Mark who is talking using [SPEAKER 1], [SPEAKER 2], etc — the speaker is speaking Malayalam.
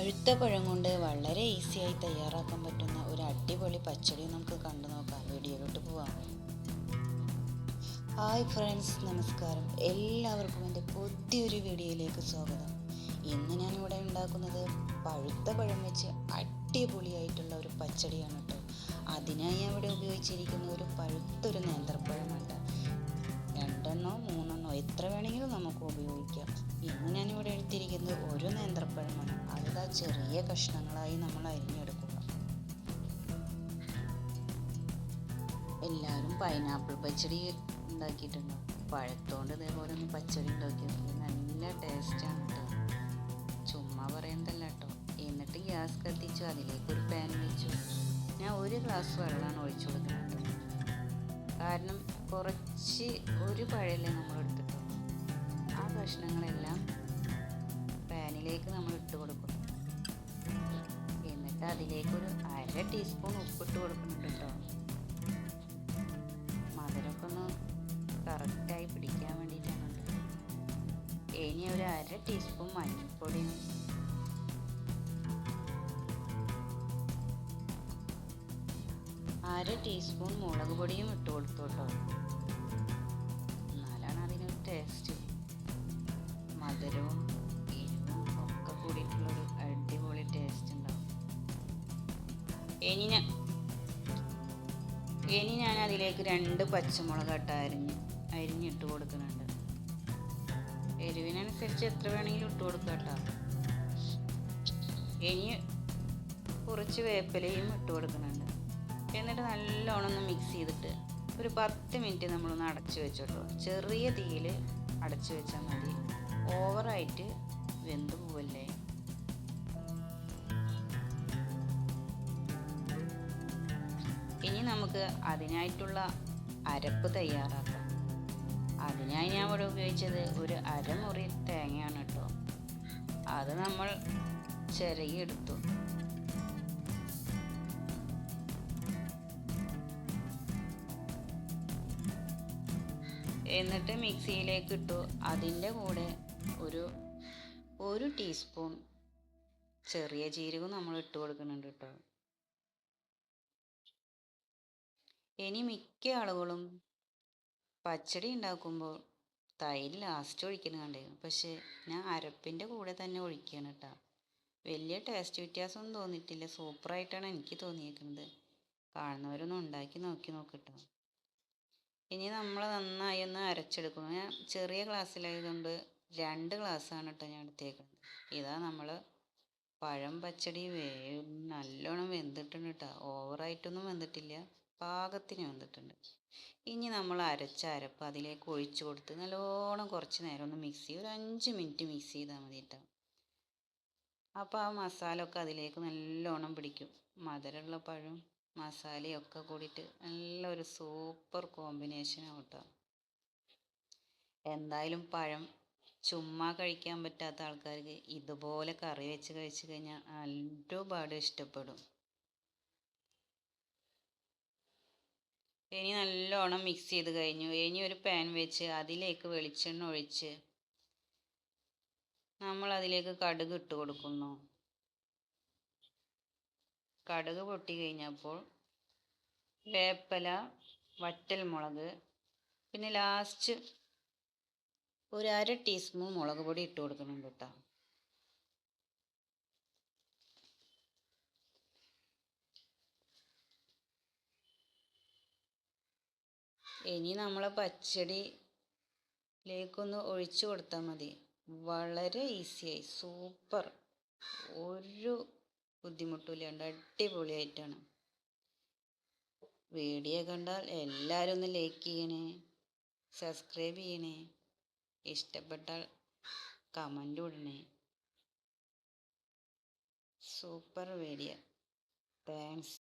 [SPEAKER 1] പഴുത്ത പഴം കൊണ്ട് വളരെ ഈസിയായി തയ്യാറാക്കാൻ പറ്റുന്ന ഒരു അടിപൊളി പച്ചടി നമുക്ക് കണ്ടു നോക്കാം. വീഡിയോയിലോട്ട് പോവാം. ഹായ് ഫ്രണ്ട്സ്, നമസ്കാരം. എല്ലാവർക്കും എൻ്റെ പുതിയൊരു വീഡിയോയിലേക്ക് സ്വാഗതം. ഇന്ന് ഞാനിവിടെ ഉണ്ടാക്കുന്നത് പഴുത്ത പഴം വെച്ച് അടിപൊളിയായിട്ടുള്ള ഒരു പച്ചടിയാണ് കേട്ടോ. അതിനായി ഞാൻ ഇവിടെ ഉപയോഗിച്ചിരിക്കുന്ന ഒരു പഴുത്തൊരു നേന്ത്രപ്പഴമുണ്ട്. 2 3 എത്ര വേണമെങ്കിലും നമുക്ക് ഉപയോഗിക്കാം. ഇന്ന് ഞാനിവിടെ എടുത്തിരിക്കുന്നത് ഒരു നേന്ത്രപ്പഴമാണ്. അത് ചെറിയ കഷ്ണങ്ങളായി നമ്മൾ അരിഞ്ഞെടുക്കുക. എല്ലാവരും പൈനാപ്പിൾ പച്ചടി ഉണ്ടാക്കിയിട്ടുണ്ടോ? പഴത്തോണ്ട് ഇതേപോലെ ഒന്ന് പച്ചടി ഉണ്ടാക്കി നോക്കി. നല്ല ടേസ്റ്റാണ് കേട്ടോ. ചുമ്മാ പറയുന്നതല്ല കേട്ടോ. എന്നിട്ട് ഗ്യാസ് കത്തിച്ചു, അതിലേക്ക് ഒരു പാൻ വെച്ചു. ഞാൻ 1 ഗ്ലാസ് വെള്ളമാണ് ഒഴിച്ചു കൊടുക്കുന്നത്. കാരണം കുറച്ച് ഒരു പഴമല്ലേ നമ്മൾ എടുത്തിട്ടുള്ളൂ. ആ കഷ്ണങ്ങളെല്ലാം പാനിലേക്ക് നമ്മൾ ഇട്ട് കൊടുക്കണം. എന്നിട്ട് അതിലേക്കൊരു 1/2 ടീസ്പൂൺ ഉപ്പിട്ട് കൊടുക്കുന്നുണ്ട് കേട്ടോ. മധുരമൊക്കെ ഒന്ന് കറക്റ്റായി പിടിക്കാൻ വേണ്ടിയിട്ടാണ്. ഇനി ഒരു 1/2 ടീസ്പൂൺ മഞ്ഞൾപ്പൊടിയും 1/2 ടീസ്പൂൺ മുളക് പൊടിയും ഇട്ട് കൊടുത്തു കേട്ടോ. എന്നാലാണ് അതിനൊരു ടേസ്റ്റ്. മധുരവും എരിവും ഒക്കെ കൂടിയിട്ടുള്ളൊരു അടിപൊളി ടേസ്റ്റ് ഉണ്ടാവും. ഇനി ഞാൻ അതിലേക്ക് 2 പച്ചമുളക് അരിഞ്ഞിട്ട് കൊടുക്കുന്നുണ്ട്. എരിവിനനുസരിച്ച് എത്ര വേണമെങ്കിലും ഇട്ട് കൊടുക്കുക കേട്ടോ. ഇനി കുറച്ച് വേപ്പിലയും ഇട്ട് കൊടുക്കുന്നുണ്ട്. എന്നിട്ട് നല്ലോണം ഒന്ന് മിക്സ് ചെയ്തിട്ട് ഒരു 10 മിനിറ്റ് നമ്മളൊന്ന് അടച്ചു വെച്ചോട്ടോ. ചെറിയ തീയിൽ അടച്ചു വെച്ചാൽ മതി. ഓവറായിട്ട് വെന്ത് പോവല്ലേ. ഇനി നമുക്ക് അതിനായിട്ടുള്ള അരപ്പ് തയ്യാറാക്കാം. അതിനായി ഞാൻ ഇവിടെ ഉപയോഗിച്ചത് ഒരു 1/2 മുറി തേങ്ങയാണ് കേട്ടോ. അത് നമ്മൾ ചിരകിയെടുത്തു. എന്നിട്ട് മിക്സിയിലേക്ക് ഇട്ടു. അതിൻ്റെ കൂടെ ഒരു ടീസ്പൂൺ ചെറിയ ജീരകം നമ്മൾ ഇട്ട് കൊടുക്കുന്നുണ്ട് കേട്ടോ. ഇനി മിക്ക ആളുകളും പച്ചടി ഉണ്ടാക്കുമ്പോൾ തൈര് ലാസ്റ്റ് ഒഴിക്കുന്നുണ്ട്. പക്ഷേ ഞാൻ അരപ്പിൻ്റെ കൂടെ തന്നെ ഒഴിക്കുകയാണ് കേട്ടോ. വലിയ ടേസ്റ്റ് വ്യത്യാസമൊന്നും തോന്നിയിട്ടില്ല. സൂപ്പറായിട്ടാണ് എനിക്ക് തോന്നിയിരിക്കുന്നത്. കാണുന്നവരൊന്നും ഉണ്ടാക്കി നോക്കിട്ടോ. ഇനി നമ്മൾ നന്നായി ഒന്ന് അരച്ചെടുക്കുന്നു. ഞാൻ ചെറിയ ഗ്ലാസ്സിലായതുകൊണ്ട് 2 ഗ്ലാസ്സാണ് കേട്ടോ ഞാൻ എടുത്തേക്കുന്നത്. ഇതാ നമ്മൾ പഴം പച്ചടി നല്ലോണം വെന്തിട്ടുണ്ട് കേട്ടോ. ഓവറായിട്ടൊന്നും വെന്തിട്ടില്ല, പാകത്തിന് വെന്തിട്ടുണ്ട്. ഇനി നമ്മൾ അരച്ച അരപ്പ് അതിലേക്ക് ഒഴിച്ചു കൊടുത്ത് നല്ലോണം കുറച്ച് നേരം ഒന്ന് മിക്സ് ചെയ്യും. ഒരു 5 മിനിറ്റ് മിക്സ് ചെയ്താൽ മതി കേട്ടോ. അപ്പോൾ ആ മസാല ഒക്കെ അതിലേക്ക് നല്ലോണം പിടിക്കും. മധുരമുള്ള പഴം മസാലയൊക്കെ കൂടിയിട്ട് നല്ലൊരു സൂപ്പർ കോമ്പിനേഷനാണ് കേട്ടോ. എന്തായാലും പഴം ചുമ്മാ കഴിക്കാൻ പറ്റാത്ത ആൾക്കാർക്ക് ഇതുപോലെ കറി വെച്ച് കഴിച്ചു കഴിഞ്ഞാൽ ഒരുപാട് ഇഷ്ടപ്പെടും. ഇനി നല്ലോണം മിക്സ് ചെയ്ത് കഴിഞ്ഞു. ഇനി ഒരു പാൻ വെച്ച് അതിലേക്ക് വെളിച്ചെണ്ണ ഒഴിച്ച് നമ്മൾ അതിലേക്ക് കടുക് ഇട്ട് കൊടുക്കുന്നു. കടുക് പൊട്ടി കഴിഞ്ഞപ്പോൾ വേപ്പില, വറ്റൽമുളക്, പിന്നെ ലാസ്റ്റ് ഒരു 1/2 ടീസ്പൂൺ മുളക് പൊടി ഇട്ട് കൊടുക്കുന്നുണ്ട് കേട്ടോ. ഇനി നമ്മൾ പച്ചടിയിലേക്കൊന്ന് ഒഴിച്ചു കൊടുത്താൽ മതി. വളരെ ഈസിയായി, സൂപ്പർ, ഒരു ബുദ്ധിമുട്ടില്ലാണ്ട് അടിപൊളിയായിട്ടാണ്. വീഡിയോ കണ്ടാൽ എല്ലാവരും ഒന്ന് ലൈക്ക് ചെയ്യണേ, സബ്സ്ക്രൈബ് ചെയ്യണേ, ഇഷ്ടപ്പെട്ടാൽ കമൻ്റ് ഇടണേ. Super video. താങ്ക്സ്.